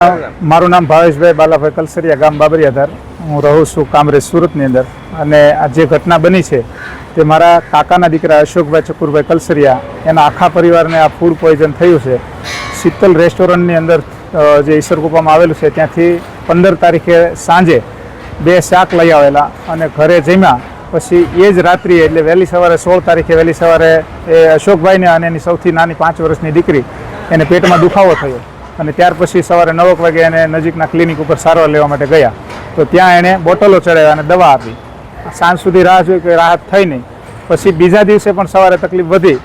મારું નામ ભાવેશભાઈ બાલાભાઈ કલસરિયા, ગામ બાબરિયાધાર. હું રહું છું કામરેજ, સુરતની અંદર. અને આ જે ઘટના બની છે તે મારા કાકાના દીકરા અશોકભાઈ ચકુરભાઈ કલસરિયા, એના આખા પરિવારને આ ફૂડ પોઈઝન થયું છે. શીતલ રેસ્ટોરન્ટની અંદર જે ઈસરકુપામાં આવેલું છે ત્યાંથી 15 તારીખે સાંજે 2 શાક લઈ આવેલા અને ઘરે જમ્યા. પછી એ જ રાત્રિએ એટલે વહેલી સવારે 16 તારીખે વહેલી સવારે એ અશોકભાઈને અને એની સૌથી નાની 5 વર્ષની દીકરી એને પેટમાં દુખાવો થયો અને ત્યાર પછી સવારે 9 વાગે એને નજીકના ક્લિનિક ઉપર સારવાર લેવા માટે ગયા. તો ત્યાં એણે બોટલો ચડાવ્યા અને દવા આપી. સાંજ સુધી રાહ જોઈ કે રાહત થઈ નહીં. પછી બીજા દિવસે પણ સવારે તકલીફ વધી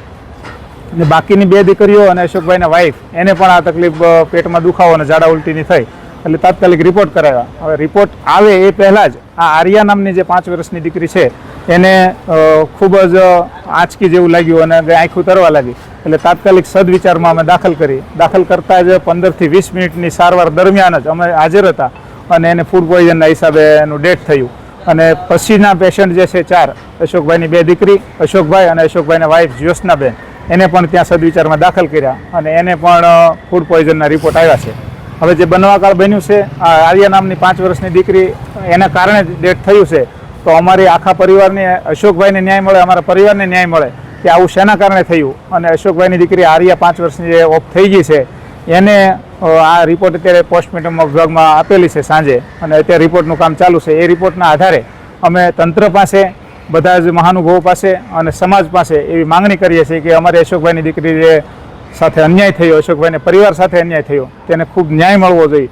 અને બાકીની 2 દીકરીઓ અને અશોકભાઈના વાઈફ એને પણ આ તકલીફ પેટમાં દુખાવો અને ઝાડા ઉલટીની થઈ. એટલે તાત્કાલિક રિપોર્ટ કરાવ્યા. હવે રિપોર્ટ આવે એ પહેલાં જ આ આર્યા નામની જે 5 વર્ષની દીકરી છે એને ખૂબ જ આંચકી જેવું લાગ્યું અને આંખું તરવા લાગી. એટલે તાત્કાલિક સદવિચારમાં અમે દાખલ કરી. દાખલ કરતાં જ 15 થી 20 મિનિટની સારવાર દરમિયાન જ અમે હાજર હતા અને એને ફૂડ પોઈઝનના હિસાબે એનું ડેથ થયું. અને પછીના પેશન્ટ જે છે 4, અશોકભાઈની 2 દીકરી, અશોકભાઈ અને અશોકભાઈના વાઈફ જ્યોત્સનાબેન, એને પણ ત્યાં સદવિચારમાં દાખલ કર્યા અને એને પણ ફૂડ પોઈઝનના રિપોર્ટ આવ્યા છે. હવે જે બનવાકાળ બન્યું છે આ આર્યા નામની 5 વર્ષની દીકરી, એના કારણે જ ડેથ થયું છે. તો અમારી આખા પરિવારને, અશોકભાઈને ન્યાય મળે, અમારા પરિવારને ન્યાય મળે કે આવું શેના કારણે થયું. અને અશોકભાઈની દીકરી આર્યા 5 વર્ષની જે ઓફ થઈ ગઈ છે એને આ રિપોર્ટ અત્યારે પોસ્ટમોર્ટમ વિભાગમાં આપેલી છે સાંજે અને અત્યારે રિપોર્ટનું કામ ચાલુ છે. એ રિપોર્ટના આધારે અમે તંત્ર પાસે, બધા જ મહાનુભાવો પાસે અને સમાજ પાસે એવી માંગણી કરીએ છીએ કે અમારે અશોકભાઈની દીકરી જે સાથે અન્યાય થયો, અશોકભાઈને પરિવાર સાથે અન્યાય થયો, તેને ખૂબ ન્યાય મળવો જોઈએ.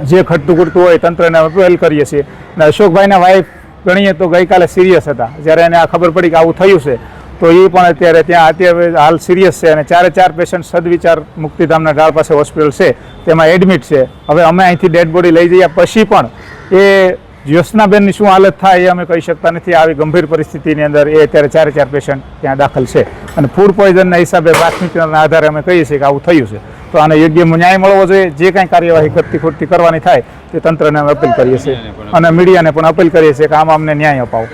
જે ઘટતું ઘટતું હોય તંત્રને અપીલ કરીએ છીએ. અને અશોકભાઈના વાઈફ ગણીએ તો ગઈકાલે સિરિયસ હતા. જ્યારે એને આ ખબર પડી કે આવું થયું છે તો એ પણ અત્યારે હાલ સિરિયસ છે અને 4 પેશન્ટ સદવિચાર મુક્તિધામના ઢાળ પાસે હોસ્પિટલ છે તેમાં એડમિટ છે. હવે અમે અહીંથી ડેડ બોડી લઈ જઈએ પછી પણ એ જ્યોત્સનાબેનની શું હાલત થાય એ અમે કહી શકતા નથી. આવી ગંભીર પરિસ્થિતિની અંદર એ અત્યારે 4 પેશન્ટ ત્યાં દાખલ છે અને ફૂડ પોઈઝનના હિસાબે પ્રાથમિકતાના આધારે અમે કહીએ છીએ કે આવું થયું છે. તો આને યોગ્ય ન્યાય મળવો જોઈએ. જે કાંઈ કાર્યવાહી ઘટતી ખોટતી કરવાની થાય તે તંત્રને અમે અપીલ કરીએ છીએ અને મીડિયાને પણ અપીલ કરીએ છીએ કે આમાં અમને ન્યાય અપાવો.